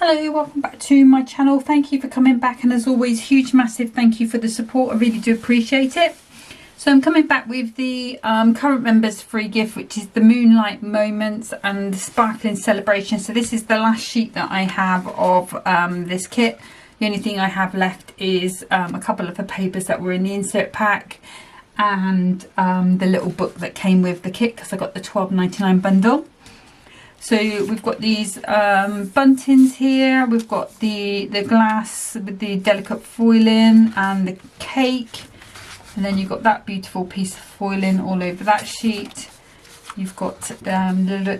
Hello, welcome back to my channel. Thank you for coming back, and as always, huge massive thank you for the support. I really do appreciate it. So I'm coming back with the current members free gift, which is the Moonlight Moments and the Sparkling Celebration. So this is the last sheet that I have of this kit. The only thing I have left is a couple of the papers that were in the insert pack and the little book that came with the kit, because I got the £12.99 bundle. So we've got these buntings here, we've got the glass with the delicate foiling and the cake, and then you've got that beautiful piece of foiling all over that sheet. You've got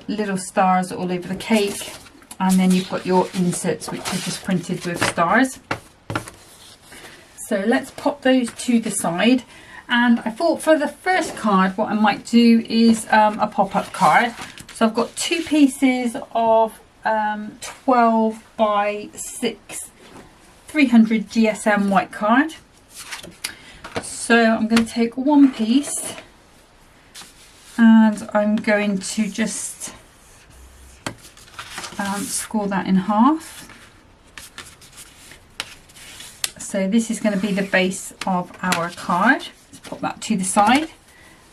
little stars all over the cake, and then you've got your inserts which are just printed with stars. So let's pop those to the side, and I thought for the first card what I might do is a pop-up card. So I've got two pieces of 12 by 6 300 GSM white card. So I'm going to take one piece and I'm going to just score that in half. So this is going to be the base of our card. Let's pop that to the side.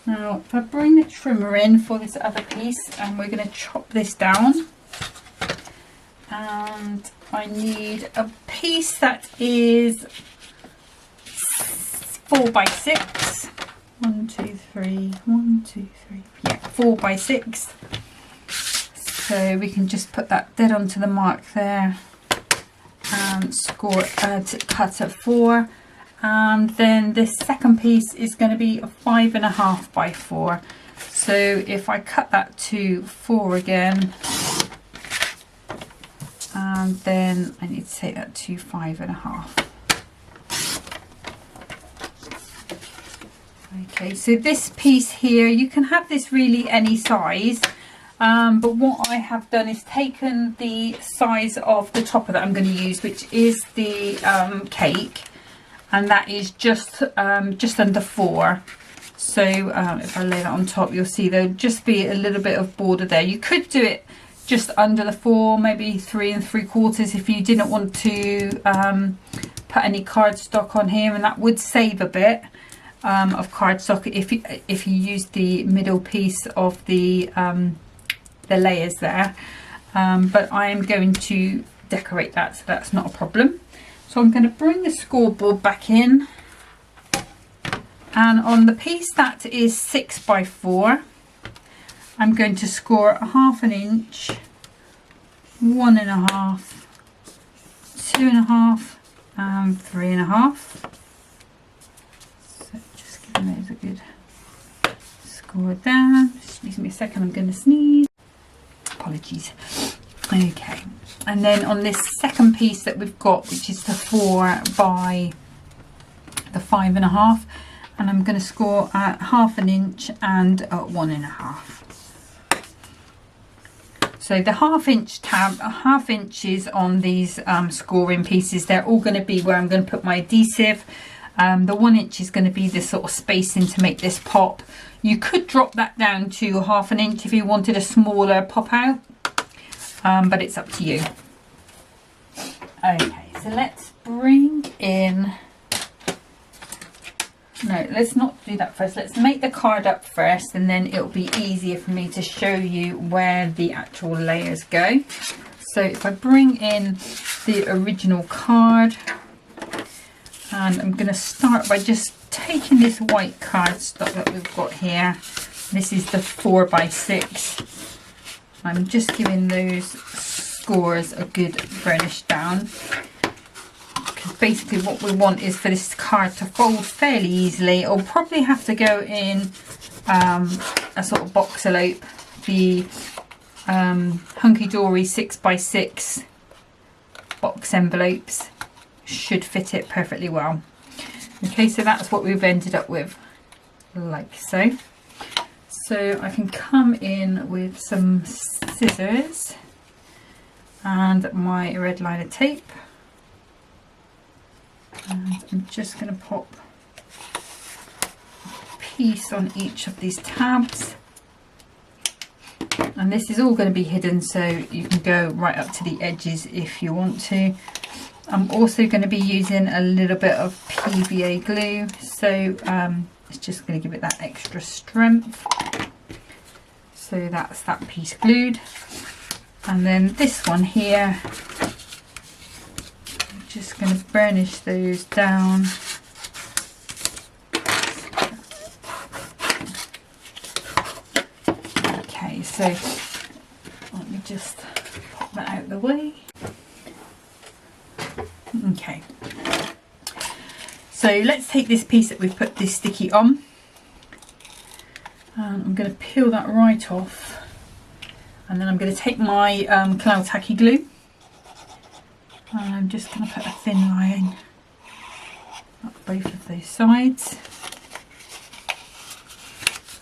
Now if I bring the trimmer in for this other piece, and we're going to chop this down, and I need a piece that is 4 by 6. 1, 2, 3, 1, 2, 3, yeah, 4 by 6. So we can just put that dead onto the mark there and score cut at 4. And then this second piece is going to be a 5.5 by 4. So if I cut that to 4 again, and then I need to take that to 5.5. Okay, so this piece here, you can have this really any size, but what I have done is taken the size of the topper that I'm going to use, which is the cake, and that is just under 4. So if I lay that on top, you'll see there'll just be a little bit of border there. You could do it just under the 4, maybe 3 3/4 if you didn't want to put any cardstock on here, and that would save a bit of cardstock if you use the middle piece of the layers there. But I am going to decorate that, so that's not a problem. So I'm going to bring the scoreboard back in, and on the piece that is 6 by 4, I'm going to score 1/2 inch, 1.5, 2.5 and 3.5. So just giving those a good score there. Excuse me a second, I'm going to sneeze. Apologies. Okay, and then on this second piece that we've got, which is the 4 by the 5.5, and I'm going to score at 1/2 inch and 1.5. So the 1/2 inch tab, 1/2 inches on these scoring pieces, they're all going to be where I'm going to put my adhesive. The 1 inch is going to be this sort of spacing to make this pop. You could drop that down to 1/2 inch if you wanted a smaller pop out. But it's up to you. Okay, so let's bring in, no, let's not do that first. Let's make the card up first, and then it'll be easier for me to show you where the actual layers go. So if I bring in the original card, and I'm going to start by just taking this white cardstock that we've got here. This is the 4 by 6. I'm just giving those scores a good burnish down, because basically what we want is for this card to fold fairly easily. It'll probably have to go in a sort of box envelope. The Hunkydory 6 by 6 box envelopes should fit it perfectly well. Okay, so that's what we've ended up with, like so. So I can come in with some scissors and my red liner tape, and I'm just going to pop a piece on each of these tabs, And this is all going to be hidden, so you can go right up to the edges if you want to. I'm also going to be using a little bit of PVA glue, so it's just going to give it that extra strength. So that's that piece glued. And then this one here, I'm just going to burnish those down. Okay, so let me just pop that out of the way. Okay, so let's take this piece that we've put this sticky on. I'm going to peel that right off, and then I'm going to take my cloud tacky glue, and I'm just going to put a thin line up both of those sides,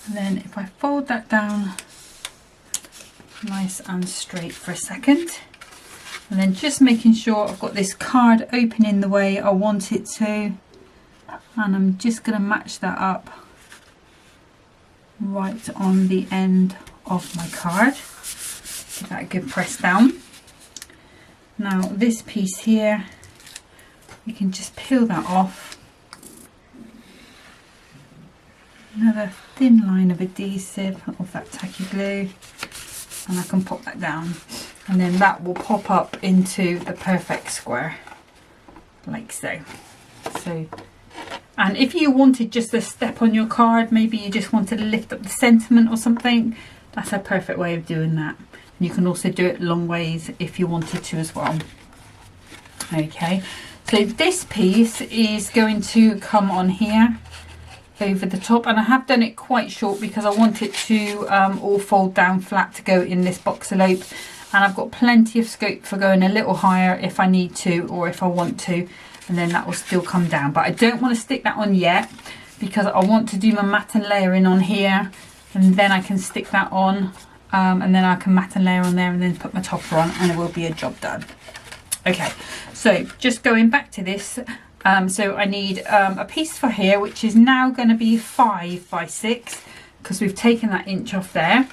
and then if I fold that down nice and straight for a second, and then just making sure I've got this card opening the way I want it to, and I'm just going to match that up right on the end of my card. Give that a good press down. Now this piece here, you can just peel that off. Another thin line of adhesive of that tacky glue, and I can pop that down, and then that will pop up into the perfect square like so. And if you wanted just a step on your card, maybe you just wanted to lift up the sentiment or something, that's a perfect way of doing that. And you can also do it long ways if you wanted to as well. Okay, so this piece is going to come on here over the top, and I have done it quite short because I want it to all fold down flat to go in this box elope, and I've got plenty of scope for going a little higher if I need to or if I want to, and then that will still come down. But I don't want to stick that on yet because I want to do my matte and layering on here, and then I can stick that on, and then I can matte and layer on there and then put my topper on, and it will be a job done. Okay, so just going back to this, so I need a piece for here which is now going to be 5 by 6 because we've taken that inch off there.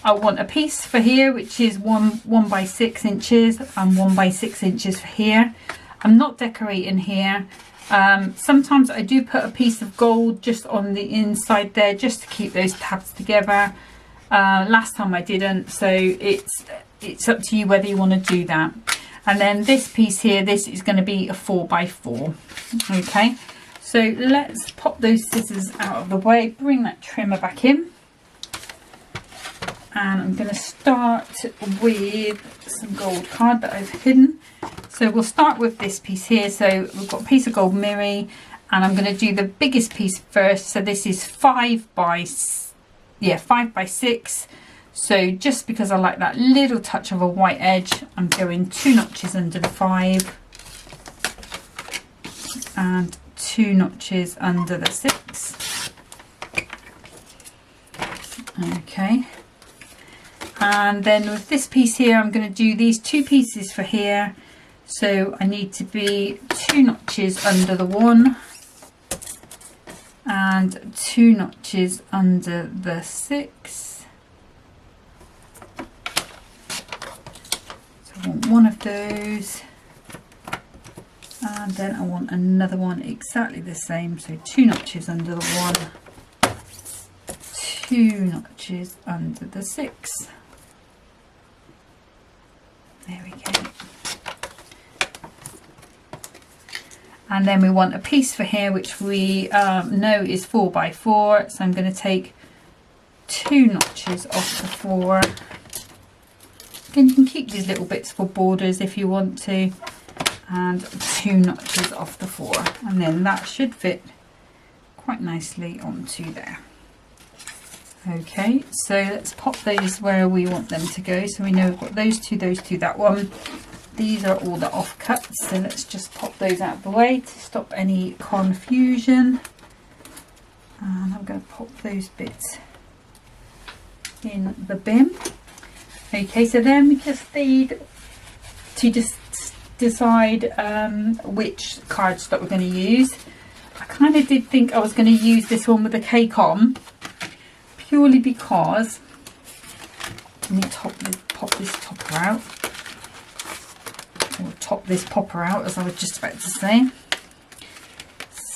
I want a piece for here which is 1 by 6 inches and 1 by 6 inches for here. I'm not decorating here. Sometimes I do put a piece of gold just on the inside there just to keep those tabs together. Last time I didn't, so it's up to you whether you want to do that. And then this piece here, this is going to be a 4 by 4. Okay, so let's pop those scissors out of the way, bring that trimmer back in, and I'm going to start with some gold card that I've hidden. So we'll start with this piece here. So we've got a piece of gold mirri, and I'm going to do the biggest piece first. So this is 5 by 6. So just because I like that little touch of a white edge, I'm going 2 notches under the 5 and 2 notches under the 6. Okay, and then with this piece here, I'm going to do these 2 pieces for here. So I need to be 2 notches under the 1 and 2 notches under the 6. I want one of those, and then I want another one exactly the same, so 2 notches under the 1, 2 notches under the 6. There we go. And then we want a piece for here which we know is 4 by 4, so I'm going to take 2 notches off the 4. Again, you can keep these little bits for borders if you want to, and 2 notches off the 4, and then that should fit quite nicely onto there. Okay, so let's pop those where we want them to go. So we know we've got those two, that one. These are all the offcuts, so let's just pop those out of the way to stop any confusion. And I'm going to pop those bits in the bin. Okay, so then we just need to just decide which cardstock we're going to use. I kind of did think I was going to use this one with the cake on, purely because Let me pop this topper out. Or top this popper out, as I was just about to say.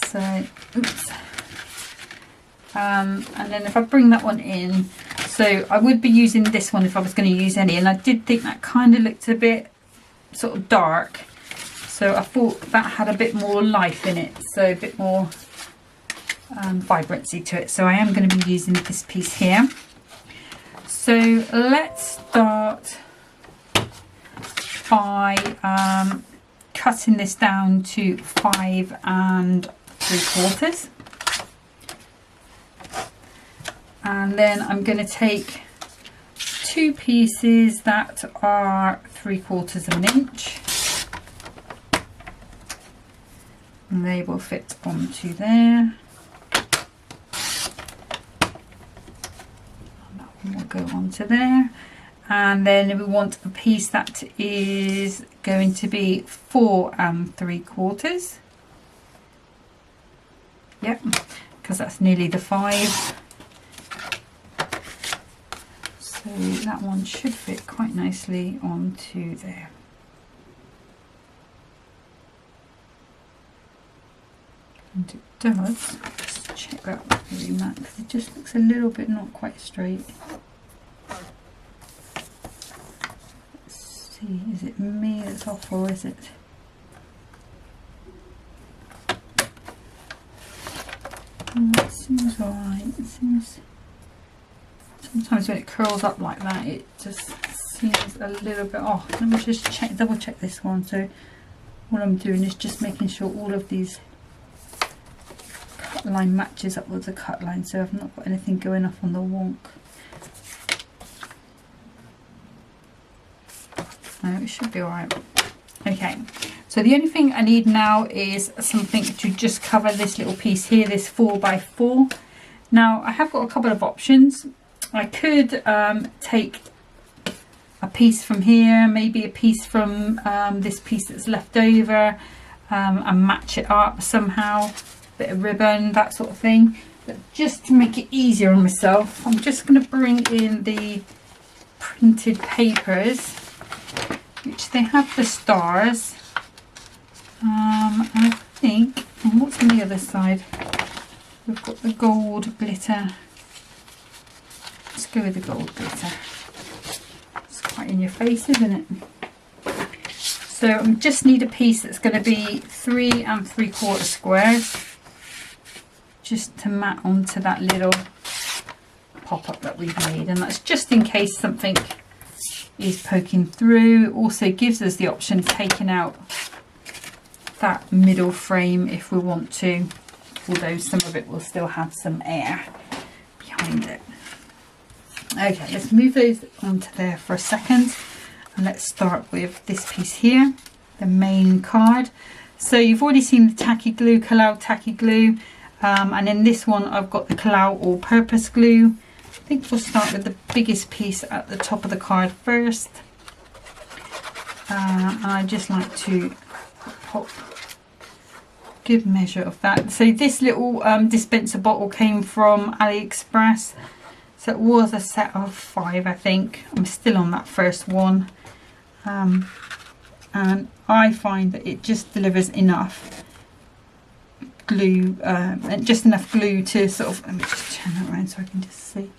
So, oops. And then if I bring that one in, so I would be using this one if I was going to use any, and I did think that kind of looked a bit sort of dark, so I thought that had a bit more life in it, so a bit more vibrancy to it. So I am going to be using this piece here. So let's start by cutting this down to 5 3/4, and then I'm going to take 2 pieces that are 3/4 of an inch, and they will fit onto there. That one will go onto there. And then we want a piece that is going to be 4 3/4. Yep, because that's nearly the 5. So that one should fit quite nicely onto there. And it does. Let's check that really, Matt, because it just looks a little bit not quite straight. Is it me that's off, or is it? It seems alright. It seems sometimes when it curls up like that, it just seems a little bit off. Let me just double check this one. So what I'm doing is just making sure all of these cut line matches up with the cut line, so I've not got anything going off on the wonk. No, it should be alright. Okay, so the only thing I need now is something to just cover this little piece here, this 4x4. Now I have got a couple of options. I could take a piece from here, maybe a piece from this piece that's left over, and match it up somehow, bit of ribbon, that sort of thing. But just to make it easier on myself, I'm just going to bring in the printed papers, which they have the stars, and I think, and what's on the other side? We've got the gold glitter. Let's go with the gold glitter. It's quite in your face, isn't it? So I just need a piece that's going to be 3 3/4 squares, just to mat onto that little pop-up that we've made, and that's just in case something is poking through. It also gives us the option of taking out that middle frame if we want to, although some of it will still have some air behind it. Okay, let's move those onto there for a second, and let's start with this piece here, the main card. So you've already seen the tacky glue, Kalau tacky glue, and in this one I've got the Kalau all-purpose glue. I think we'll start with the biggest piece at the top of the card first. I just like to pop a good measure of that. So this little dispenser bottle came from AliExpress. So it was a set of 5, I think. I'm still on that first one. And I find that it just delivers enough glue, just enough glue to sort of, let me just turn that around so I can just see.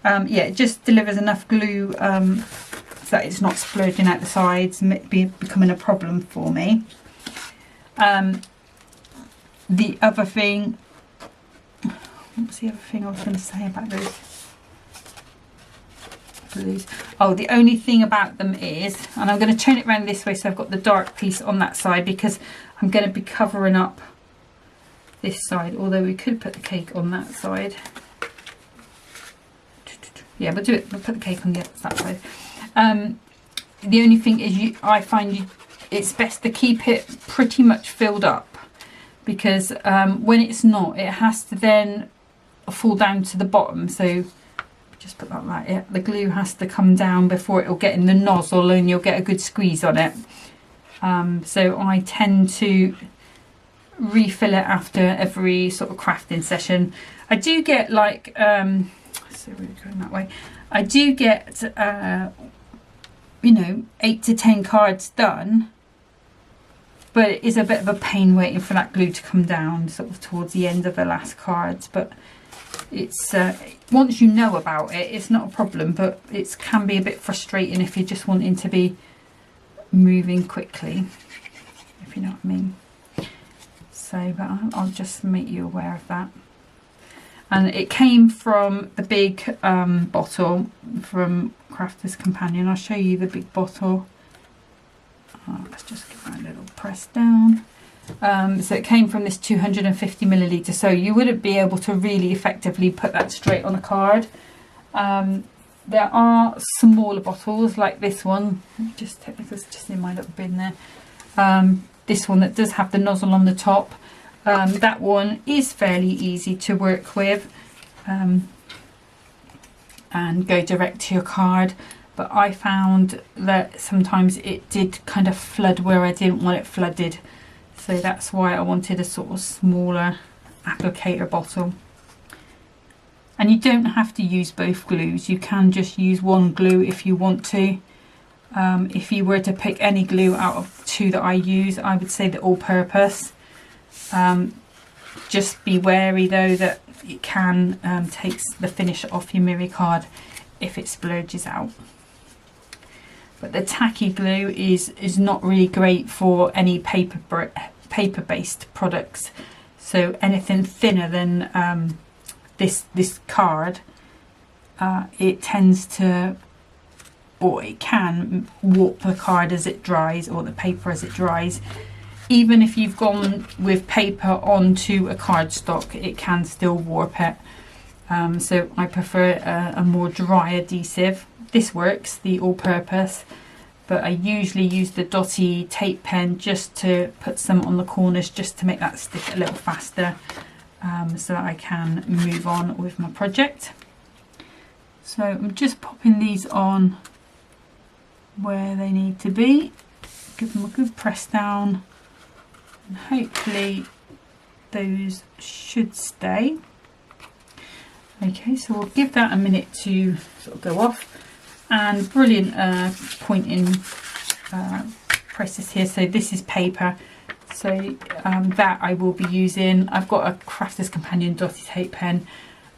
Yeah, it just delivers enough glue so that it's not splurging out the sides and becoming a problem for me. The other thing, what was the other thing I was going to say about those blues? Oh, the only thing about them is, and I'm going to turn it around this way so I've got the dark piece on that side, because I'm going to be covering up this side, although we could put the cake on that side. Yeah, we'll do it. We'll put the cake on that side. The only thing is, I find it's best to keep it pretty much filled up, because when it's not, it has to then fall down to the bottom. So just put that like it. The glue has to come down before it will get in the nozzle, and you'll get a good squeeze on it. So I tend to refill it after every sort of crafting session. I do get like so we're going that way. I do get, you know, 8 to 10 cards done, but it is a bit of a pain waiting for that glue to come down sort of towards the end of the last cards. But it's once you know about it, it's not a problem, but it can be a bit frustrating if you're just wanting to be moving quickly, if you know what I mean. So, but I'll just make you aware of that. And it came from the big bottle from Crafter's Companion. I'll show you the big bottle. Let's just give that a little press down. So it came from this 250 milliliter. So you wouldn't be able to really effectively put that straight on a card. There are smaller bottles like this one. Just take this just in my little bin there. This one that does have the nozzle on the top. That one is fairly easy to work with and go direct to your card, but I found that sometimes it did kind of flood where I didn't want it flooded, so that's why I wanted a sort of smaller applicator bottle. And you don't have to use both glues, you can just use one glue if you want to. If you were to pick any glue out of 2 that I use, I would say the all-purpose. Just be wary though that it can take the finish off your mirror card if it splurges out. But the tacky glue is not really great for any paper-based products. So anything thinner than this card, it tends to, or it can warp the card as it dries, or the paper as it dries. Even if you've gone with paper onto a cardstock, it can still warp it. So I prefer a more dry adhesive. This works, the all-purpose, but I usually use the dotty tape pen just to put some on the corners, just to make that stick a little faster, so that I can move on with my project. So I'm just popping these on where they need to be. Give them a good press down. And hopefully those should stay. Okay, so we'll give that a minute to sort of go off. And brilliant pointing process here. So this is paper, so that I will be using. I've got a Crafter's Companion dotty tape pen.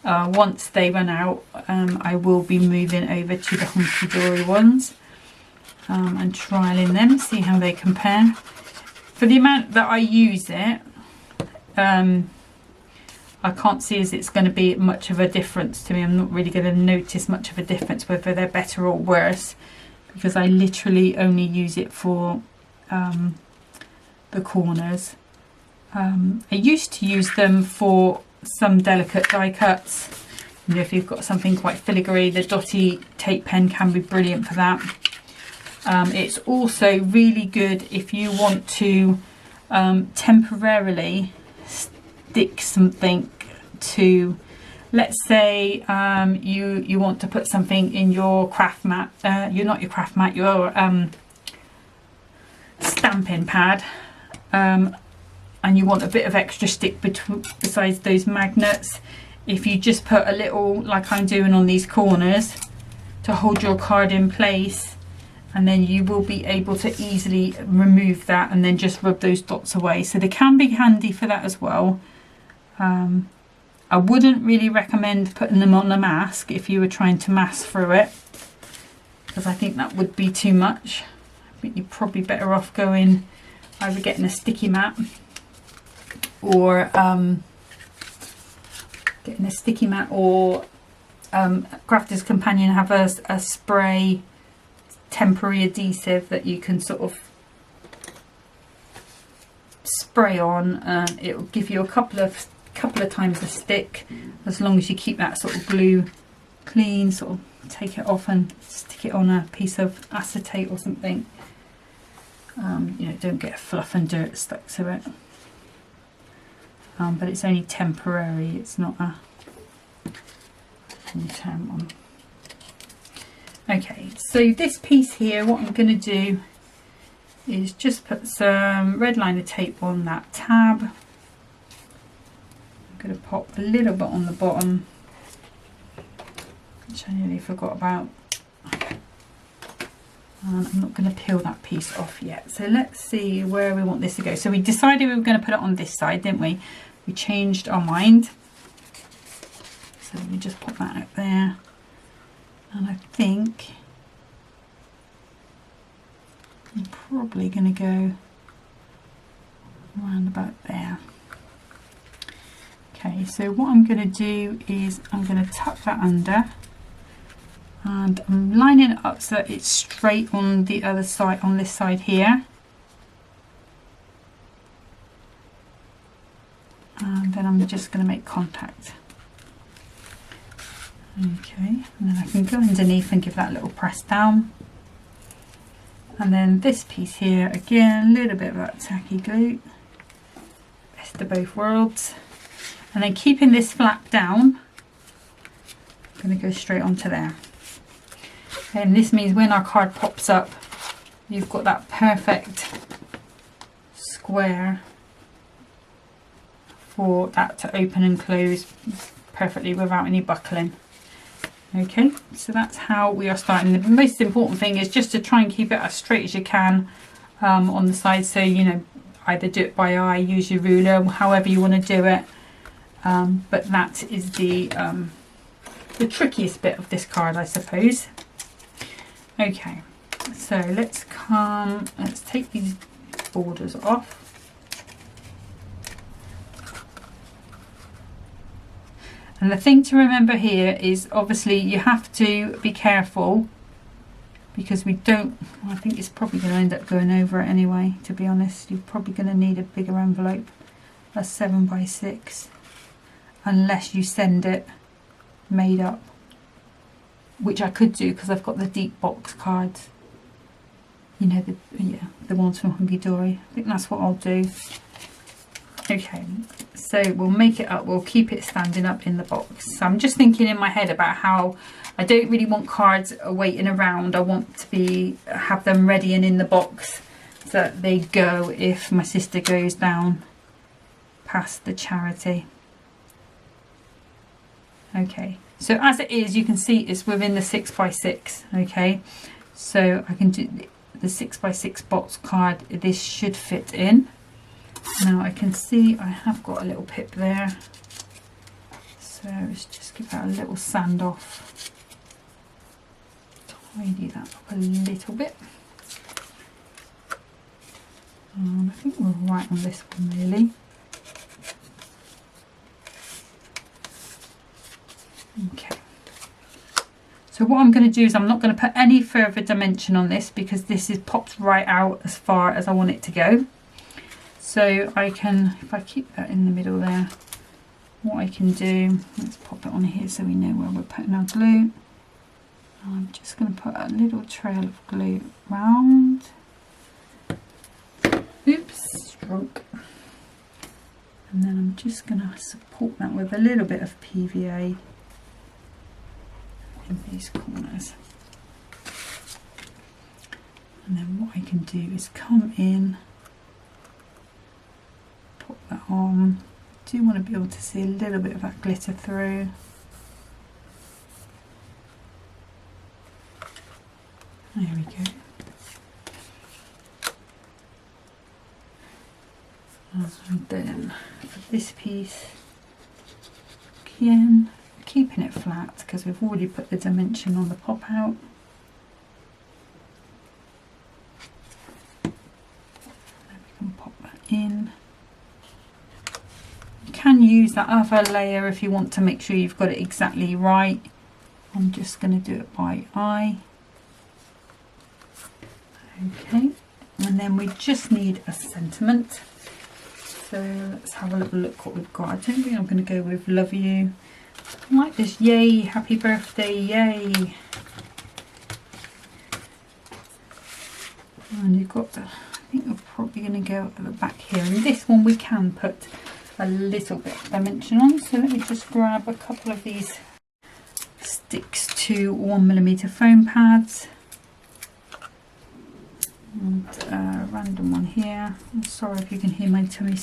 Once they run out, I will be moving over to the Hunkydory ones and trialing them, see how they compare. For the amount that I use it, I can't see as it's going to be much of a difference to me. I'm not really going to notice much of a difference whether they're better or worse, because I literally only use it for the corners. I used to use them for some delicate die cuts. You know, if you've got something quite filigree, the dotty tape pen can be brilliant for that. It's also really good if you want to temporarily stick something to, let's say you want to put something in your craft mat, your stamping pad, and you want a bit of extra stick besides those magnets. If you just put a little, like I'm doing on these corners, to hold your card in place, and then you will be able to easily remove that and then just rub those dots away. So they can be handy for that as well. I wouldn't really recommend putting them on a mask if you were trying to mask through it, because I think that would be too much. I think you're probably better off going either getting a sticky mat or Crafter's Companion have a spray temporary adhesive that you can sort of spray on. It will give you a couple of times the stick, as long as you keep that sort of glue clean. Sort of take it off and stick it on a piece of acetate or something. You know, don't get fluff and dirt stuck to it. But it's only temporary, it's not a long-term one. Okay, so this piece here, what I'm going to do is just put some red liner tape on that tab. I'm going to pop a little bit on the bottom, which I nearly forgot about. And I'm not going to peel that piece off yet. So let's see where we want this to go. So we decided we were going to put it on this side, didn't we? We changed our mind. So we just put that out there. And I think I'm probably going to go around about there. Okay, so what I'm going to do is I'm going to tuck that under. And I'm lining it up so that it's straight on the other side, on this side here. And then I'm just going to make contact. Okay, and then I can go underneath and give that a little press down. And then this piece here, again, a little bit of that tacky glue. Best of both worlds. And then keeping this flap down, I'm going to go straight onto there. And this means when our card pops up, you've got that perfect square for that to open and close perfectly without any buckling. Okay, so that's how we are starting. The most important thing is just to try and keep it as straight as you can on the side. So, you know, either do it by eye, use your ruler, however you want to do it. But that is the trickiest bit of this card, I suppose. Okay, so let's take these borders off. And the thing to remember here is obviously you have to be careful because we don't, I think it's probably going to end up going over it anyway, to be honest. You're probably going to need a bigger envelope, a 7x6, unless you send it made up. Which I could do because I've got the deep box cards, you know, the ones from Hunkydory. I think that's what I'll do. Okay, so we'll make it up, we'll keep it standing up in the box. So I'm just thinking in my head about how I don't really want cards waiting around. I want to have them ready and in the box so that they go if my sister goes down past the charity. Okay. So as it is, you can see it's within the 6x6, okay? So I can do the 6x6 box card. This should fit in. Now I can see I have got a little pip there. So let's just give that a little sand off. Tidy that up a little bit. And I think we're right on this one really. Okay, so what I'm going to do is I'm not going to put any further dimension on this because this is popped right out as far as I want it to go. So I can, if I keep that in the middle there, what I can do, let's pop it on here so we know where we're putting our glue. I'm just going to put a little trail of glue round. Oops, stroke. And then I'm just going to support that with a little bit of PVA in these corners. And then what I can do is come in, put that on. I do want to be able to see a little bit of that glitter through. There we go. And then for this piece, again, keeping it flat because we've already put the dimension on the pop out. Then we can pop that in. You can use that other layer if you want to make sure you've got it exactly right. I'm just going to do it by eye. Okay, and then we just need a sentiment. So let's have a little look what we've got. I don't think I'm going to go with love you. I like this yay, happy birthday, yay. And you've got the, I think we're probably going to go at the back here. And this one we can put a little bit of dimension on. So let me just grab a couple of these sticks to 1mm foam pads. And a random one here. I'm sorry if you can hear my tummy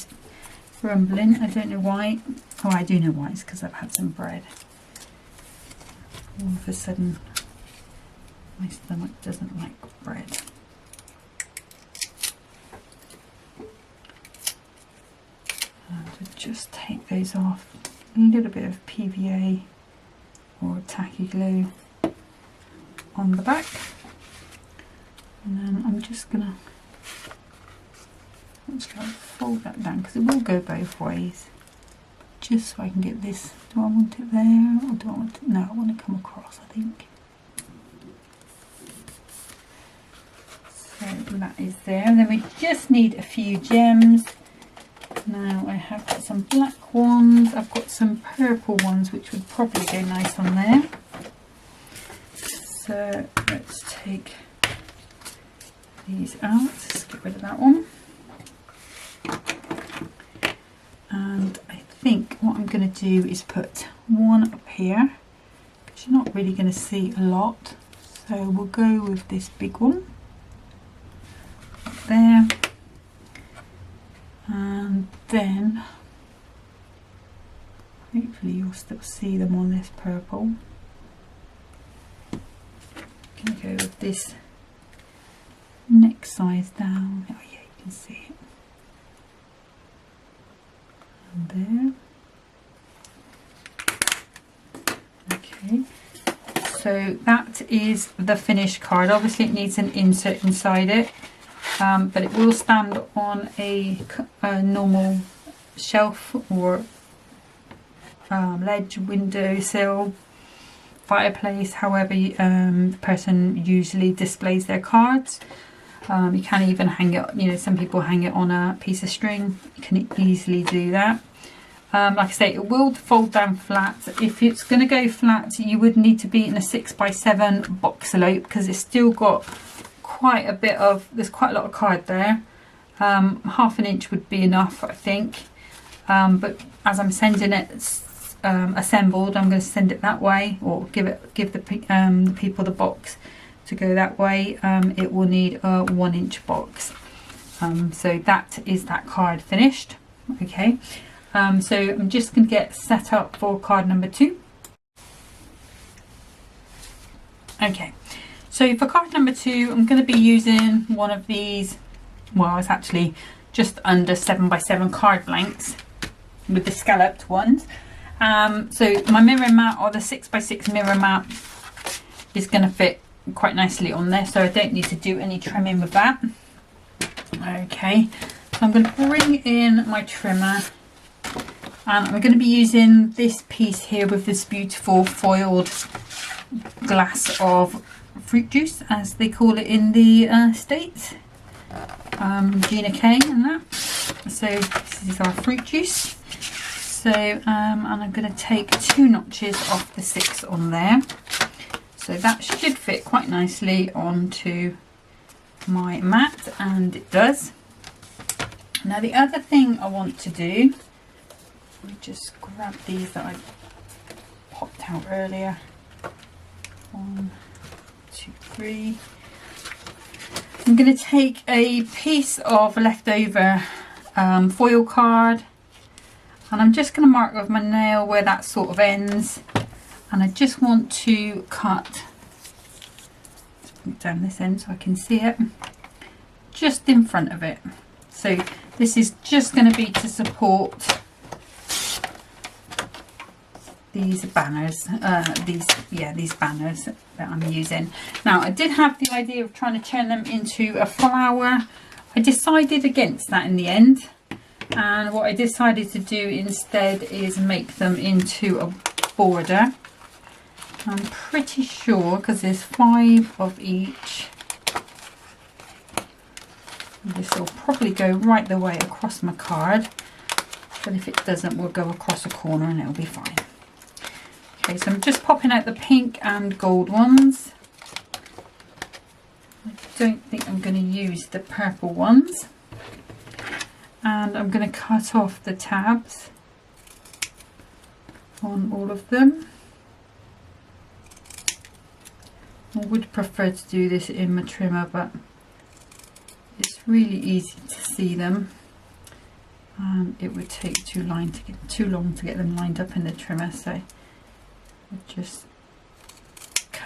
rumbling. I don't know why. Oh, I do know why. It's because I've had some bread. all of a sudden my stomach doesn't like bread. And just take those off. A little bit of PVA or tacky glue on the back, and then I'm just gonna fold that down because it will go both ways, just so I can get this. Do I want it there or do I want it? No, I want to come across, I think. So that is there, and then we just need a few gems. Now I have got some black ones, I've got some purple ones which would probably go nice on there. So let's take these out, let's get rid of that one. And I think what I'm going to do is put one up here, because you're not really going to see a lot. So we'll go with this big one up there. And then hopefully you'll still see them on this purple. I'm going to go with this next size down. Oh yeah, you can see it. And there. Okay, so that is the finished card. Obviously it needs an insert inside it. But it will stand on a normal shelf or ledge, windowsill, fireplace, however the person usually displays their cards. You can even hang it, you know, some people hang it on a piece of string. You can easily do that. Like I say, it will fold down flat. If it's going to go flat, you would need to be in a 6x7 box envelope, because it's still got quite a bit of, there's quite a lot of card there. Half an inch would be enough, I think. But as I'm sending it assembled, I'm going to send it that way, or give the people the box to go that way. It will need a 1 inch box. So that is that card finished. Okay, so I'm just going to get set up for card number 2. Okay, so for card number 2, I'm going to be using one of these, well, it's actually just under 7x7 card blanks with the scalloped ones. So my mirror mat, or the 6x6 mirror mat, is going to fit quite nicely on there, so I don't need to do any trimming with that. Okay, so I'm going to bring in my trimmer, and I'm going to be using this piece here with this beautiful foiled glass of fruit juice, as they call it in the States, Gina K and that. So this is our fruit juice. So and I'm going to take 2 notches off the 6 on there, so that should fit quite nicely onto my mat, and it does. Now the other thing I want to do, let me just grab these that I popped out earlier. 1, 2, 3. I'm going to take a piece of leftover foil card, and I'm just going to mark with my nail where that sort of ends, and I just want to cut, let's bring it down this end so I can see it, just in front of it. So this is just going to be to support these banners, these banners that I'm using. Now I did have the idea of trying to turn them into a flower. I decided against that in the end, and what I decided to do instead is make them into a border. I'm pretty sure, because there's 5 of each, this will probably go right the way across my card, but if it doesn't, we'll go across a corner and it'll be fine. Okay, so I'm just popping out the pink and gold ones. I don't think I'm going to use the purple ones. And I'm going to cut off the tabs on all of them. I would prefer to do this in my trimmer, but it's really easy to see them, and it would take too long to get them lined up in the trimmer, so I just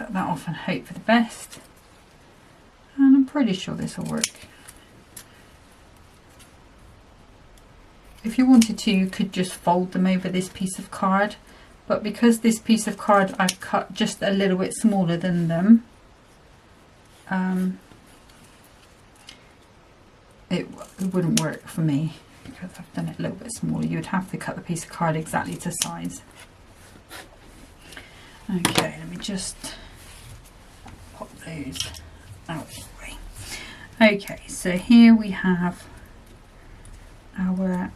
cut that off and hope for the best. And I'm pretty sure this will work. If you wanted to, you could just fold them over this piece of card, but because this piece of card I've cut just a little bit smaller than them, it wouldn't work for me because I've done it a little bit smaller. You would have to cut the piece of card exactly to size. Okay, let me just pop those out of the way. Okay, so here we have our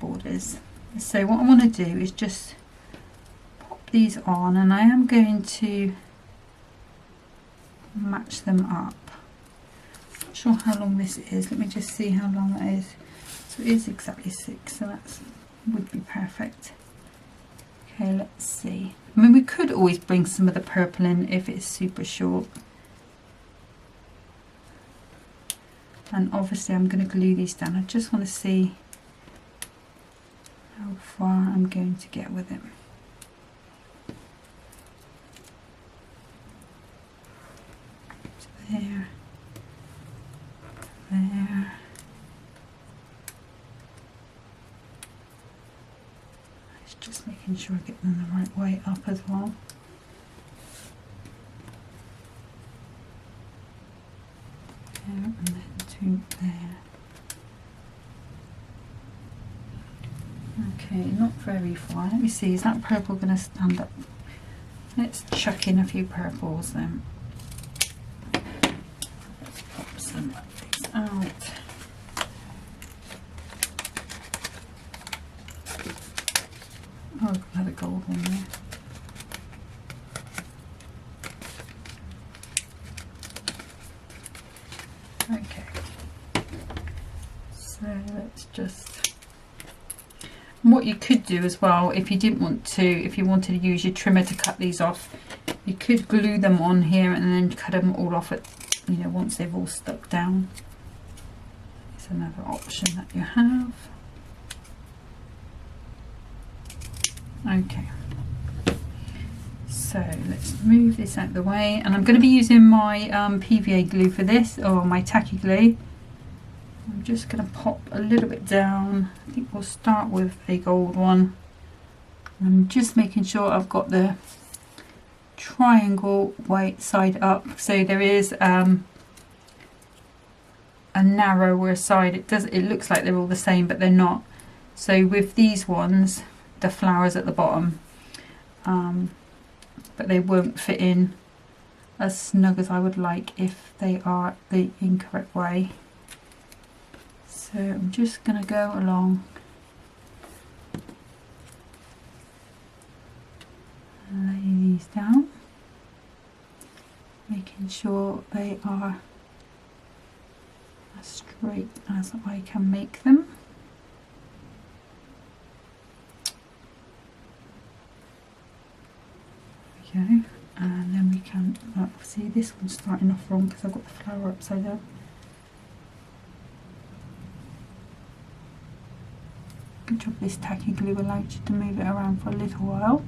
borders. So what I want to do is just pop these on, and I am going to match them up. Not sure how long this is. Let me just see how long that is. So it is exactly 6, so that would be perfect. Okay, let's see. I mean, we could always bring some of the purple in if it's super short. And obviously I'm going to glue these down. I just want to see how far I'm going to get with it. So there, there. It's just making sure I get them the right way up as well. There, and then to there. Okay, not very far. Let me see, is that purple going to stand up? Let's chuck in a few purples then. Pop some of these out. Oh, I've got another gold one there. Okay, so let's just, and what you could do as well, if you didn't want to, if you wanted to use your trimmer to cut these off, you could glue them on here and then cut them all off at, you know, once they've all stuck down. It's another option that you have. Okay, so let's move this out of the way, and I'm going to be using my PVA glue for this, or my tacky glue. I'm just going to pop a little bit down. I think we'll start with a gold one. I'm just making sure I've got the triangle white side up, so there is a narrower side. It looks like they're all the same, but they're not. So with these ones, the flowers at the bottom, but they won't fit in as snug as I would like if they are the incorrect way. So I'm just going to go along and lay these down, making sure they are as straight as I can make them. Okay, and then we can see this one's starting off wrong because I've got the flower upside down. Good job, this tacky glue allows you to move it around for a little while.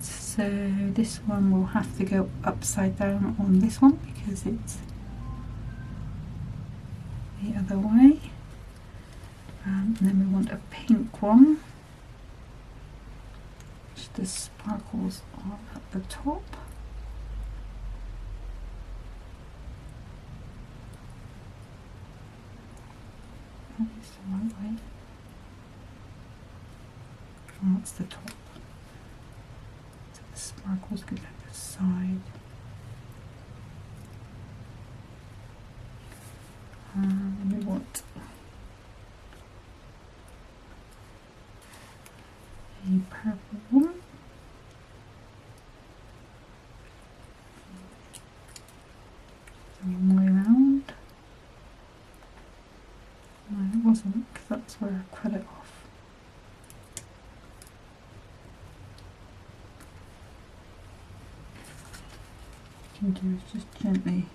So this one will have to go upside down on this one because it's the other way. And then we want a pink one, which the sparkles are at the top. That is the right way. And that's the top. So the sparkles go down the side. And we want a purple one. One way around. No, it wasn't, because that's where I cut it off. What you can do is just gently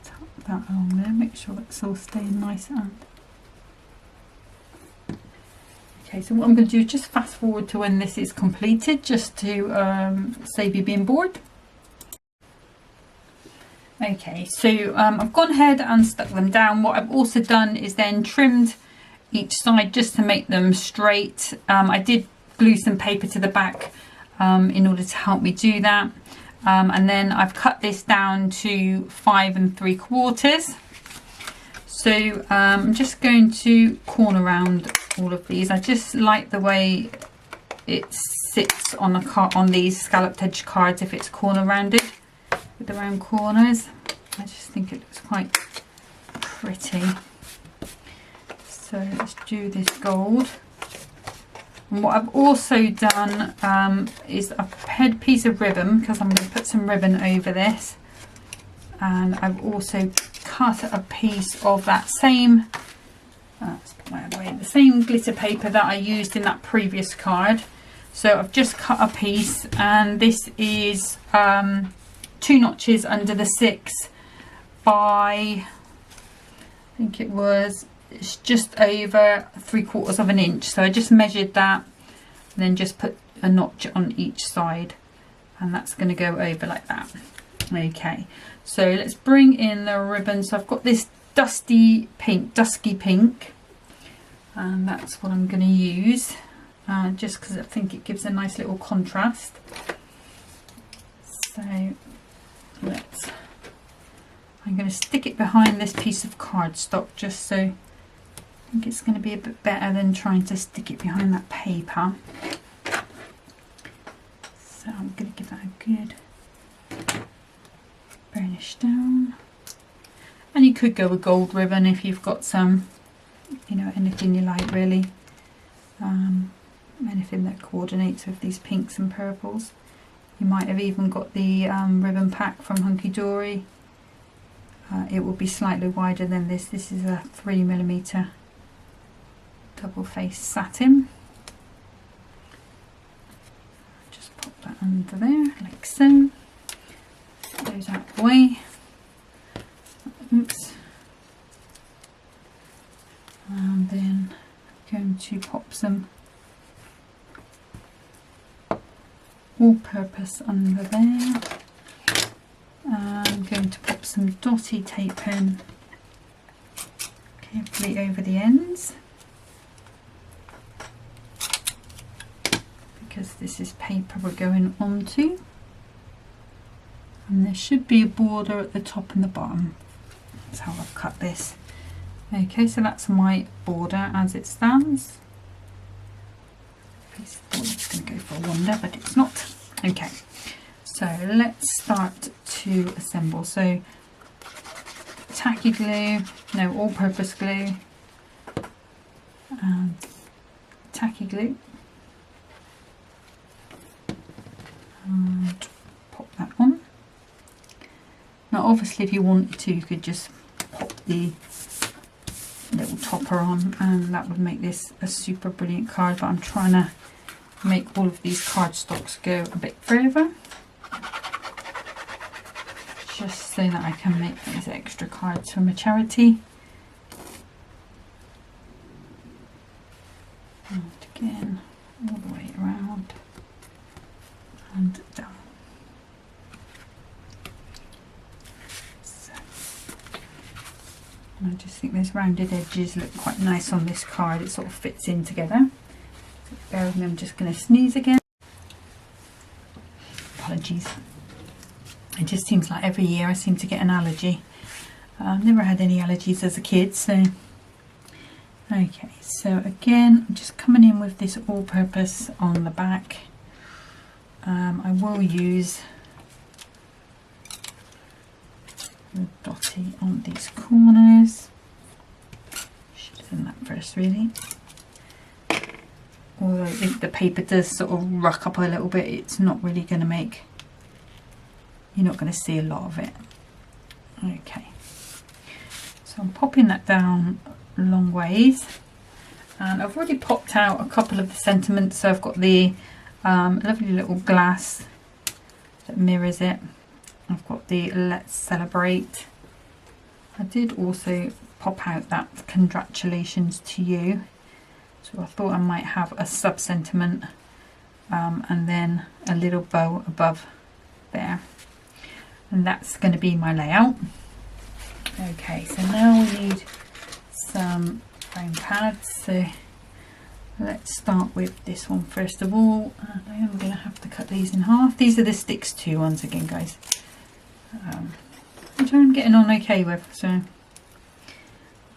tap that along there, make sure it's all staying nice and Okay, so what I'm going to do is just fast forward to when this is completed, just to save you being bored. Okay, so I've gone ahead and stuck them down. What I've also done is then trimmed each side just to make them straight. I did glue some paper to the back in order to help me do that. And then I've cut this down to 5 3/4. So I'm just going to corner round all of these. I just like the way it sits on on these scalloped edge cards if it's corner rounded with the round corners. I just think it looks quite pretty. So let's do this gold. And what I've also done is I've prepared a piece of ribbon, because I'm going to put some ribbon over this. And I've also cut a piece of that same, the same glitter paper that I used in that previous card. So I've just cut a piece, and this is 2 notches under the 6 by, I think it's just over 3/4 of an inch. So I just measured that and then just put a notch on each side, and that's going to go over like that. Okay, so let's bring in the ribbon. So I've got this dusky pink, and that's what I'm going to use, just because I think it gives a nice little contrast. So I'm going to stick it behind this piece of cardstock, just so I think it's going to be a bit better than trying to stick it behind that paper. So I'm going to give that a good burnish down, and you could go with gold ribbon if you've got some, anything you like really, anything that coordinates with these pinks and purples. You might have even got the ribbon pack from Hunkydory. It will be slightly wider than this. This is a 3mm double face satin. Just pop that under there like so. Those out the way. Oops. And then I'm going to pop some all-purpose under there. I'm going to pop some dotty tape in carefully over the ends, because this is paper we're going onto. And there should be a border at the top and the bottom. That's how I've cut this. Okay, so that's my border as it stands. I thought it was going to go for a wander, but it's not. Okay, so let's start to assemble. So tacky glue, no, all-purpose glue, and tacky glue, and pop that on. Now obviously if you wanted to, you could just pop the little topper on, and that would make this a super brilliant card, but I'm trying to make all of these cardstocks go a bit further, just so that I can make these extra cards from a charity. And again, all the way around and down. And I just think those rounded edges look quite nice on this card. It sort of fits in together. So bear with me, I'm just going to sneeze again. Apologies. It just seems like every year I seem to get an allergy. I've never had any allergies as a kid, so... Okay, so again, I'm just coming in with this all-purpose on the back. I will use the dotty on these corners. Should have done that first really. Although if the paper does sort of ruck up a little bit, it's not really going to make, you're not going to see a lot of it. Okay, so I'm popping that down long ways, and I've already popped out a couple of the sentiments. So I've got the lovely little glass that mirrors it. I've got the let's celebrate. I did also pop out that congratulations to you. So I thought I might have a sub-sentiment and then a little bow above there. And that's going to be my layout. Okay, so now we need some foam pads. So let's start with this one first of all. And I am going to have to cut these in half. These are the Sticks 2 ones again, guys. Which I'm getting on okay with. So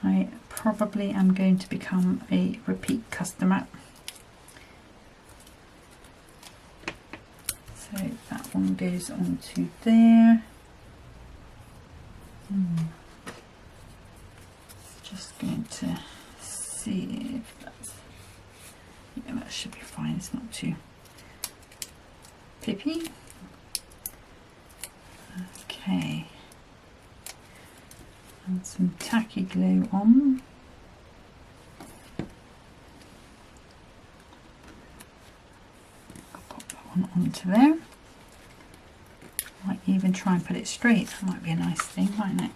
I probably am going to become a repeat customer. So that one goes onto there. Just going to see if that's, yeah, that should be fine. It's not too pippy. Okay. And some tacky glue on. I'll pop that one onto there. Might even try and put it straight. That might be a nice thing, mightn't it?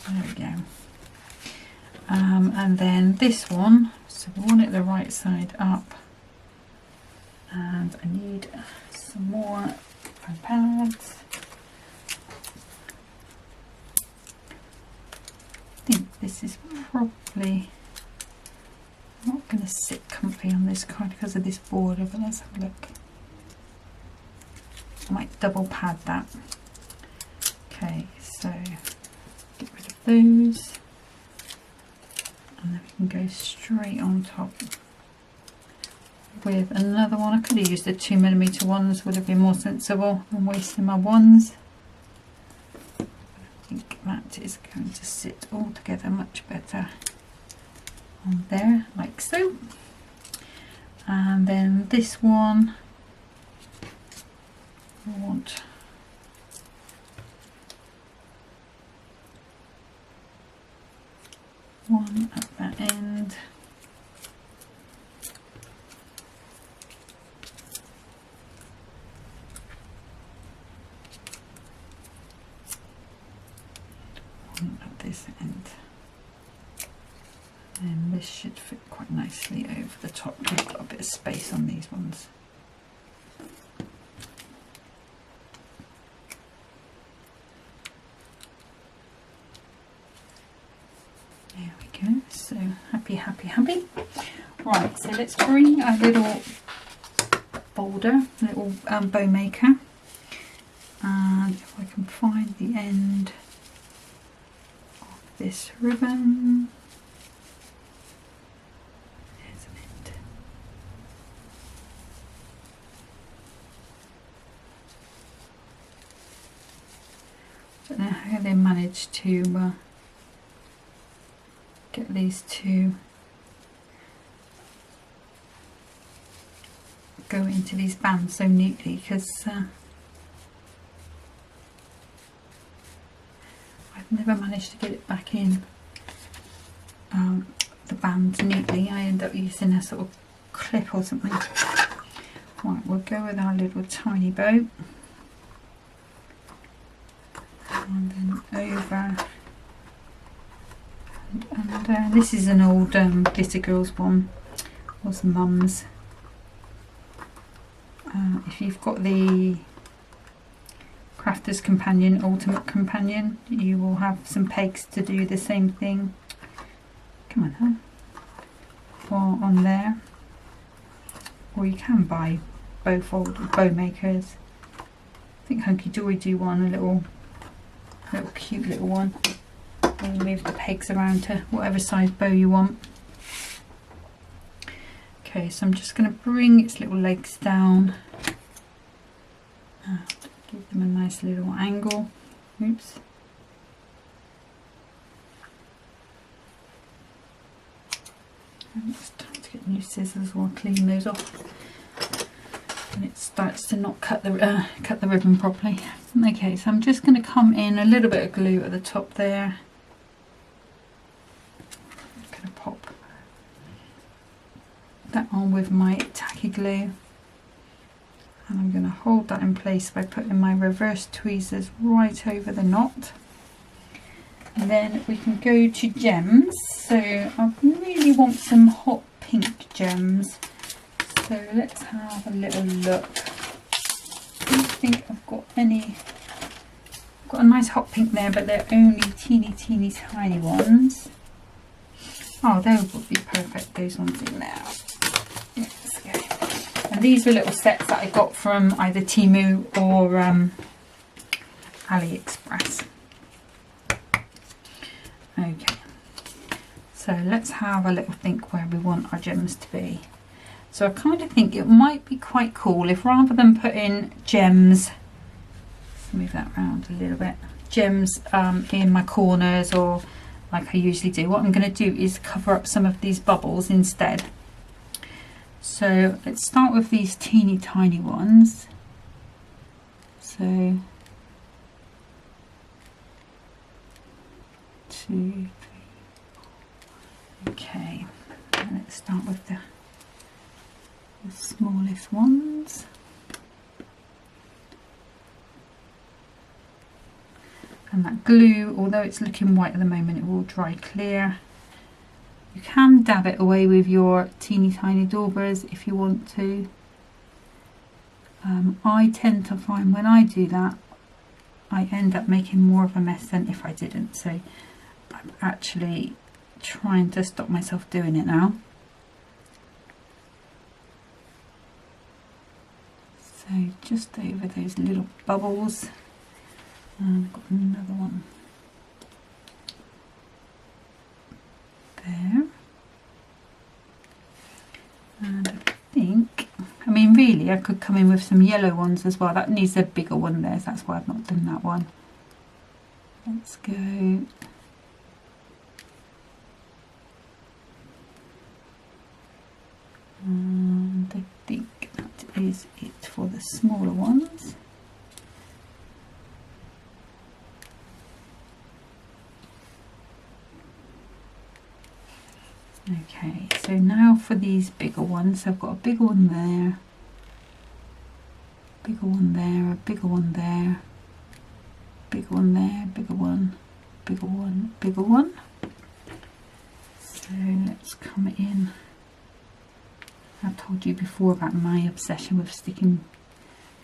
There we go. And then this one, so we want it the right side up. And I need some more foam pads. I think this is probably not going to sit comfy on this card because of this border, but let's have a look. I might double pad that. Okay, so get rid of those, and then we can go straight on top with another one. I could have used the 2mm ones, would have been more sensible than wasting my ones. I think that is going to sit all together much better on there, like so. And then this one, I want one at that end. One at this end. And this should fit quite nicely over the top. We've got a bit of space on these ones. There we go. So happy, happy, happy. Right, so let's bring a little folder, a little bow maker. And if I can find the end of this ribbon. I don't know how they managed to get these two go into these bands so neatly, because I've never managed to get it back in the band neatly. I end up using a sort of clip or something. Right, we'll go with our little tiny bow. And then over, and this is an old Glitter Girls one, was Mum's. If you've got the Crafter's Companion, Ultimate Companion, you will have some pegs to do the same thing. Come on, huh? Or on there, or you can buy both old bow makers. I think Hunkydory do one, a little cute little one. And move the pegs around to whatever size bow you want. Okay, so I'm just going to bring its little legs down, give them a nice little angle. Oops. And it's time to get new scissors or clean those off. And it starts to not cut the ribbon properly. Okay, so I'm just going to come in a little bit of glue at the top there. I'm going to pop that on with my tacky glue, and I'm going to hold that in place by putting my reverse tweezers right over the knot. And then we can go to gems. So I really want some hot pink gems. So let's have a little look. I don't think I've got any. I've got a nice hot pink there, but they're only teeny tiny ones. Oh, they would be perfect, those ones in there. Let's go. And these were little sets that I got from either Temu or AliExpress. Okay, so let's have a little think where we want our gems to be. So I kind of think it might be quite cool if, rather than putting gems, let's move that around a little bit, gems in my corners or like I usually do, what I'm going to do is cover up some of these bubbles instead. So let's start with these teeny tiny ones. So 2, 3, okay, and let's start with the smallest ones. And that glue, although it's looking white at the moment, it will dry clear. You can dab it away with your teeny tiny daubers if you want to. I tend to find when I do that, I end up making more of a mess than if I didn't. So I'm actually trying to stop myself doing it now. So just over those little bubbles. And I've got another one there. And I think, I mean, really, I could come in with some yellow ones as well. That needs a bigger one there, so that's why I've not done that one. Let's go. And I think that is it for the smaller ones. Okay, so now for these bigger ones. So I've got a bigger one there, bigger one there, a bigger one there, bigger one there, bigger one, bigger one, bigger one. So let's come in. I've told you before about my obsession with sticking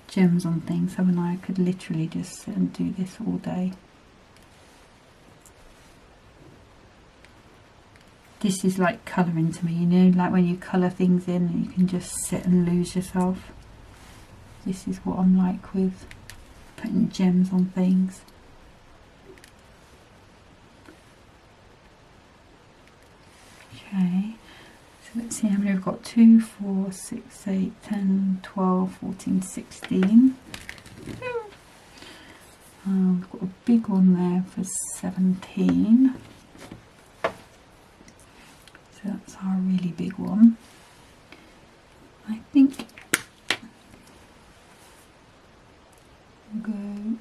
gems on things, haven't I? I could literally just sit and do this all day. This is like colouring to me, you know, like when you colour things in and you can just sit and lose yourself. This is what I'm like with putting gems on things. Okay, so let's see how many we've got. 2, 4, 6, 8, 10, 12, 14, 16. We've got a big one there for 17. That's our really big one. I think we'll go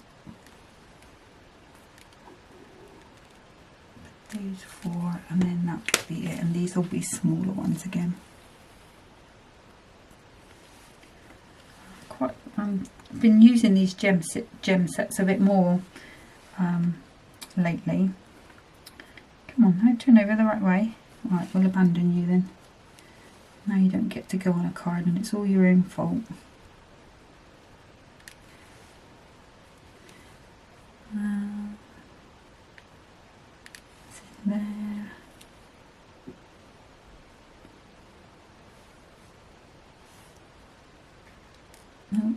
those 4 and then that will be it, and these will be smaller ones again. I've been using these gem sets a bit more lately. Come on, now turn over the right way. Right, we'll abandon you then. Now you don't get to go on a card and it's all your own fault. There. Nope.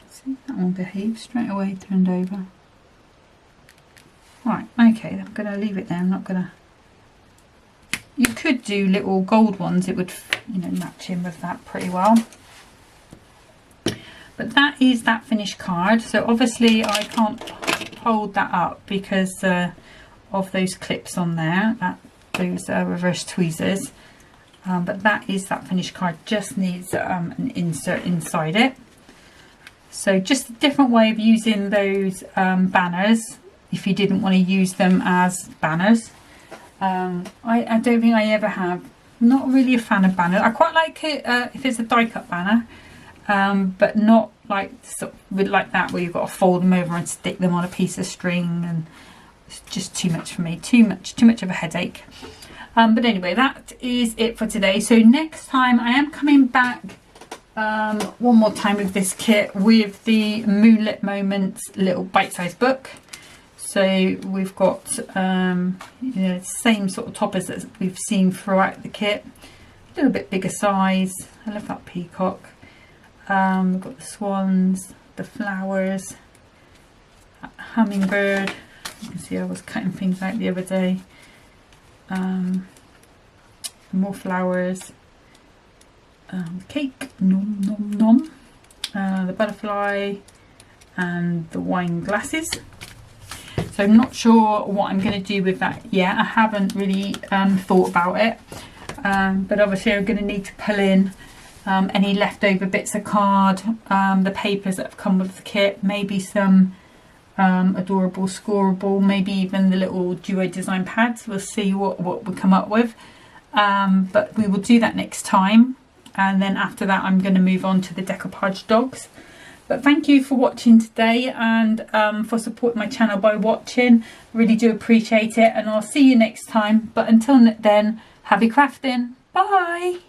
See, that one behaves straight away, turned over. Right, okay, I'm going to leave it there. I'm not going to... You could do little gold ones. It would, you know, match in with that pretty well. But that is that finished card. So obviously I can't hold that up because of those clips on there, those reverse tweezers. But that is that finished card. Just needs an insert inside it. So just a different way of using those banners if you didn't want to use them as banners. I don't think I ever have. Not really a fan of banners. I quite like it if it's a die cut banner, but not like sort of with like that where you've got to fold them over and stick them on a piece of string, and it's just too much for me, too much of a headache. But anyway, that is it for today. So next time I am coming back one more time with this kit, with the Moonlit Moments little bite-sized book. So we've got you know, same sort of toppers that we've seen throughout the kit, a little bit bigger size. I love that peacock. We've got the swans, the flowers, that hummingbird. You can see I was cutting things out the other day. More flowers, cake, nom nom nom, the butterfly, and the wine glasses. So I'm not sure what I'm going to do with that yet. I haven't really thought about it, but obviously I'm going to need to pull in any leftover bits of card, the papers that have come with the kit, maybe some adorable scoreable, maybe even the little duo design pads. We'll see what we come up with, but we will do that next time, and then after that I'm going to move on to the decoupage dogs. But thank you for watching today, and for supporting my channel by watching. Really do appreciate it, and I'll see you next time. But until then, happy crafting. Bye.